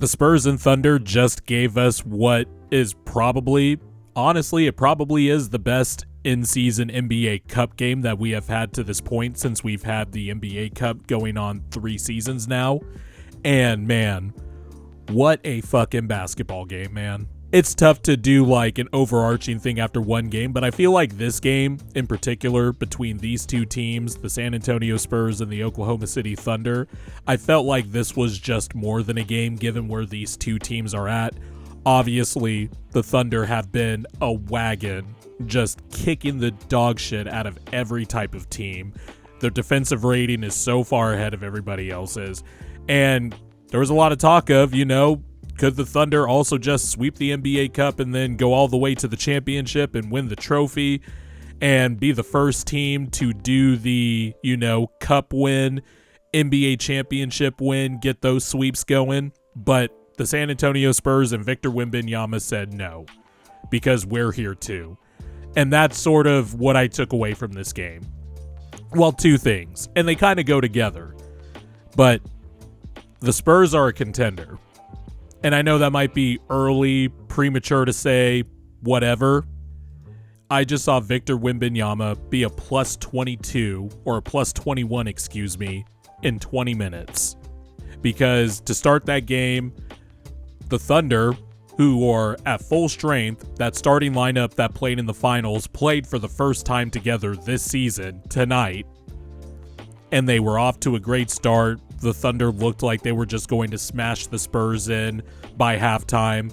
The Spurs and Thunder just gave us what is probably, honestly, it probably is the best in-season NBA Cup game that we have had to this point since we've had the NBA Cup going on 3 seasons now. And man, what a fucking basketball game, man. It's tough to do like an overarching thing after one game, but I feel like this game in particular between these two teams, the San Antonio Spurs and the Oklahoma City Thunder, I felt like this was just more than a game given where these two teams are at. Obviously, the Thunder have been a wagon, just kicking the dog shit out of every type of team. Their defensive rating is so far ahead of everybody else's. And there was a lot of talk of, could the Thunder also just sweep the NBA Cup and then go all the way to the championship and win the trophy and be the first team to do the, cup win, NBA championship win, get those sweeps going? But the San Antonio Spurs and Victor Wembanyama said no, because we're here too. And that's sort of what I took away from this game. Well, 2 things, and they kind of go together. But the Spurs are a contender. And I know that might be early, premature to say, whatever. I just saw Victor Wembanyama be a plus 22, or a plus 21, in 20 minutes. Because to start that game, the Thunder, who are at full strength, that starting lineup that played in the finals, played for the first time together this season, tonight. And they were off to a great start. The Thunder looked like they were just going to smash the Spurs in by halftime.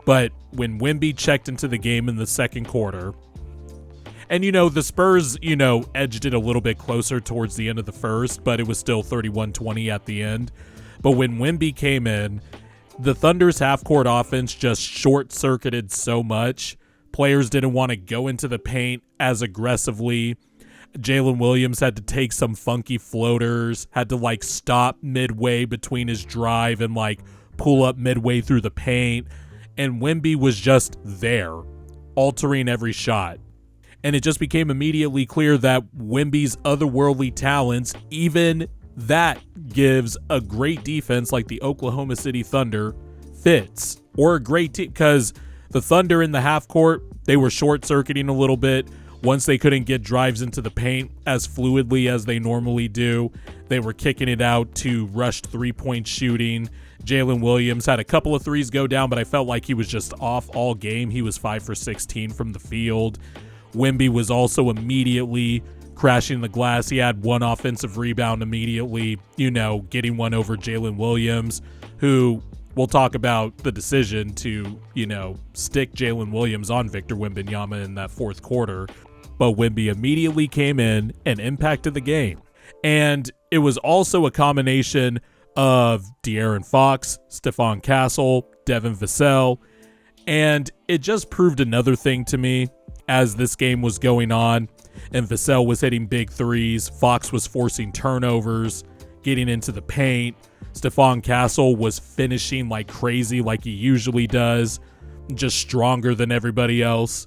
But when Wemby checked into the game in the second quarter, and the Spurs, edged it a little bit closer towards the end of the first, but it was still 31-20 at the end. But when Wemby came in, the Thunder's half-court offense just short-circuited so much. Players didn't want to go into the paint as aggressively. Jalen Williams had to take some funky floaters, had to stop midway between his drive and pull up midway through the paint. And Wemby was just there, altering every shot. And it just became immediately clear that Wemby's otherworldly talents, even that gives a great defense like the Oklahoma City Thunder fits. Or a great team, because the Thunder in the half court, they were short-circuiting a little bit. Once they couldn't get drives into the paint as fluidly as they normally do, they were kicking it out to rushed three-point shooting. Jalen Williams had a couple of threes go down, but I felt like he was just off all game. He was 5 for 16 from the field. Wemby was also immediately crashing the glass. He had 1 offensive rebound immediately, getting one over Jalen Williams, who we'll talk about the decision to, stick Jalen Williams on Victor Wembanyama in that fourth quarter. But Wemby immediately came in and impacted the game. And it was also a combination of De'Aaron Fox, Stephon Castle, Devin Vassell. And it just proved another thing to me as this game was going on. And Vassell was hitting big threes. Fox was forcing turnovers, getting into the paint. Stephon Castle was finishing like crazy, like he usually does, just stronger than everybody else.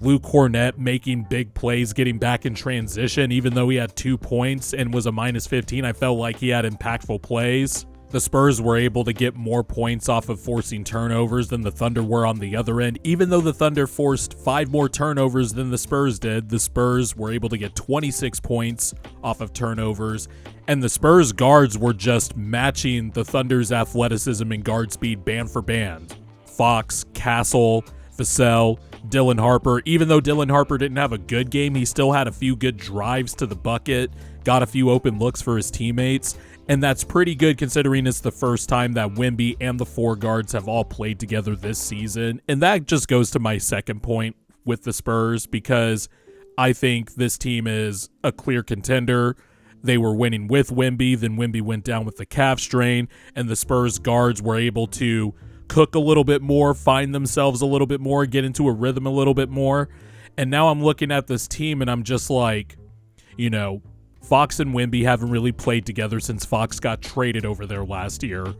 Luke Cornett making big plays, getting back in transition, even though he had 2 points and was a minus 15. I felt like he had impactful plays. The Spurs were able to get more points off of forcing turnovers than the Thunder were on the other end. Even though the Thunder forced 5 more turnovers than the Spurs did, the Spurs were able to get 26 points off of turnovers. And the Spurs guards were just matching the Thunder's athleticism and guard speed band for band. Fox, Castle, Vassell, Dylan Harper. Even though Dylan Harper didn't have a good game, he still had a few good drives to the bucket, got a few open looks for his teammates. And that's pretty good considering it's the first time that Wemby and the 4 guards have all played together this season. And that just goes to my second point with the Spurs, because I think this team is a clear contender. They were winning with Wemby, then Wemby went down with the calf strain, and the Spurs guards were able to cook a little bit more, find themselves a little bit more, get into a rhythm a little bit more. And now I'm looking at this team and I'm just like, Fox and Wemby haven't really played together since Fox got traded over there last year.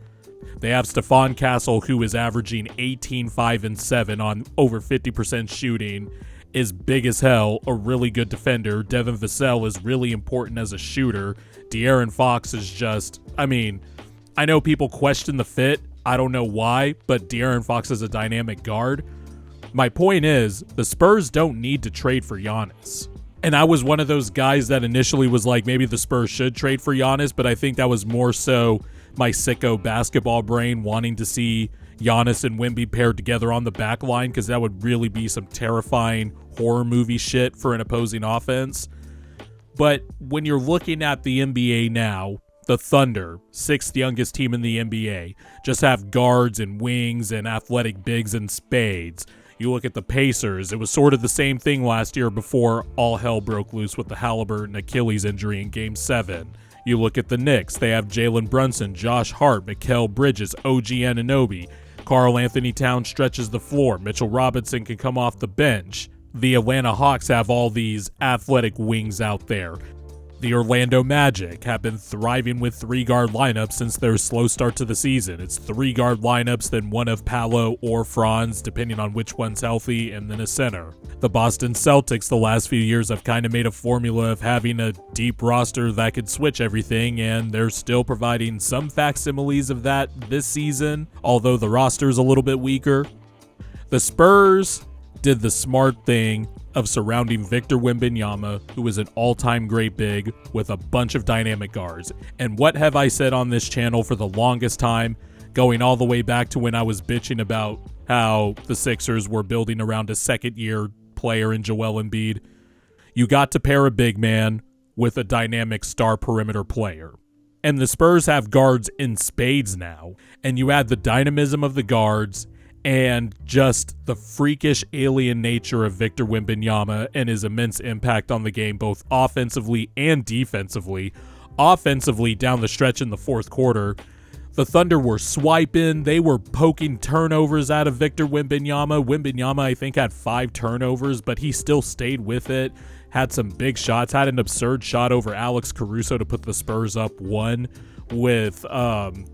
They have Stephon Castle, who is averaging 18, 5, and 7 on over 50% shooting, is big as hell, a really good defender. Devin Vassell is really important as a shooter. De'Aaron Fox is just, I know people question the fit. I don't know why, but De'Aaron Fox is a dynamic guard. My point is, the Spurs don't need to trade for Giannis. And I was one of those guys that initially was like, maybe the Spurs should trade for Giannis, but I think that was more so my sicko basketball brain wanting to see Giannis and Wemby paired together on the back line, because that would really be some terrifying horror movie shit for an opposing offense. But when you're looking at the NBA now, the Thunder, 6th youngest team in the NBA, just have guards and wings and athletic bigs and spades. You look at the Pacers, it was sort of the same thing last year before all hell broke loose with the Halliburton Achilles injury in Game 7. You look at the Knicks, they have Jalen Brunson, Josh Hart, Mikal Bridges, OG Anunoby. Karl Anthony Towns stretches the floor. Mitchell Robinson can come off the bench. The Atlanta Hawks have all these athletic wings out there. The Orlando Magic have been thriving with 3-guard lineups since their slow start to the season. It's 3-guard lineups, then one of Paolo or Franz, depending on which one's healthy, and then a center. The Boston Celtics the last few years have kind of made a formula of having a deep roster that could switch everything, and they're still providing some facsimiles of that this season, although the roster's a little bit weaker. The Spurs did the smart thing of surrounding Victor Wembanyama, who is an all-time great big, with a bunch of dynamic guards. And what have I said on this channel for the longest time, going all the way back to when I was bitching about how the Sixers were building around a second-year player in Joel Embiid? You got to pair a big man with a dynamic star perimeter player. And the Spurs have guards in spades now, and you add the dynamism of the guards and just the freakish alien nature of Victor Wembanyama and his immense impact on the game, both offensively and defensively. Offensively, down the stretch in the fourth quarter, the Thunder were swiping. They were poking turnovers out of Victor Wembanyama. Wembanyama, I think, had 5 turnovers, but he still stayed with it. Had some big shots. Had an absurd shot over Alex Caruso to put the Spurs up 1 with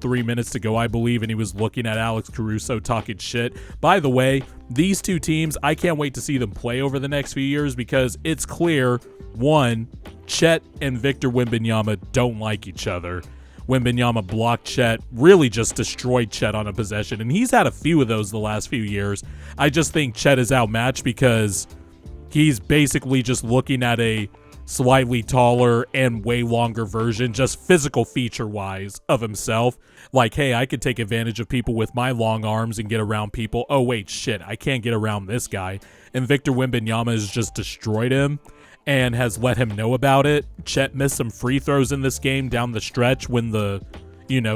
3 minutes to go, I believe, and he was looking at Alex Caruso talking shit. By the way, these two teams, I can't wait to see them play over the next few years, because it's clear, one, Chet and Victor Wembanyama don't like each other. Wembanyama blocked Chet, really just destroyed Chet on a possession, and he's had a few of those the last few years. I just think Chet is outmatched because he's basically just looking at a slightly taller and way longer version, just physical feature-wise, of himself. Like, hey, I could take advantage of people with my long arms and get around people. Oh, wait, shit, I can't get around this guy. And Victor Wembanyama has just destroyed him and has let him know about it. Chet missed some free throws in this game down the stretch when the,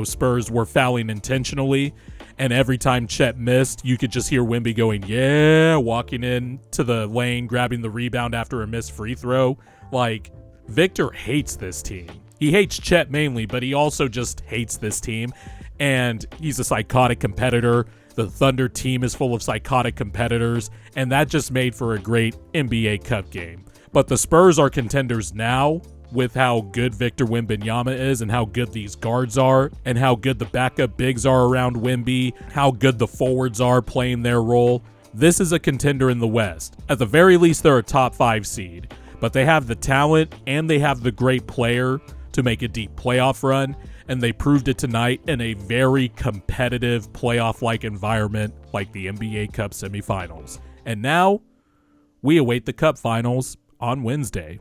Spurs were fouling intentionally. And every time Chet missed, you could just hear Wemby going, yeah, walking in to the lane, grabbing the rebound after a missed free throw. Like, Victor hates this team. He hates Chet mainly, but he also just hates this team. And he's a psychotic competitor. The Thunder team is full of psychotic competitors. And that just made for a great NBA Cup game. But the Spurs are contenders now, with how good Victor Wembanyama is and how good these guards are and how good the backup bigs are around Wemby, how good the forwards are playing their role. This is a contender in the West. At the very least, they're a top 5 seed, but they have the talent and they have the great player to make a deep playoff run, and they proved it tonight in a very competitive playoff-like environment like the NBA Cup semifinals. And now, we await the Cup finals on Wednesday.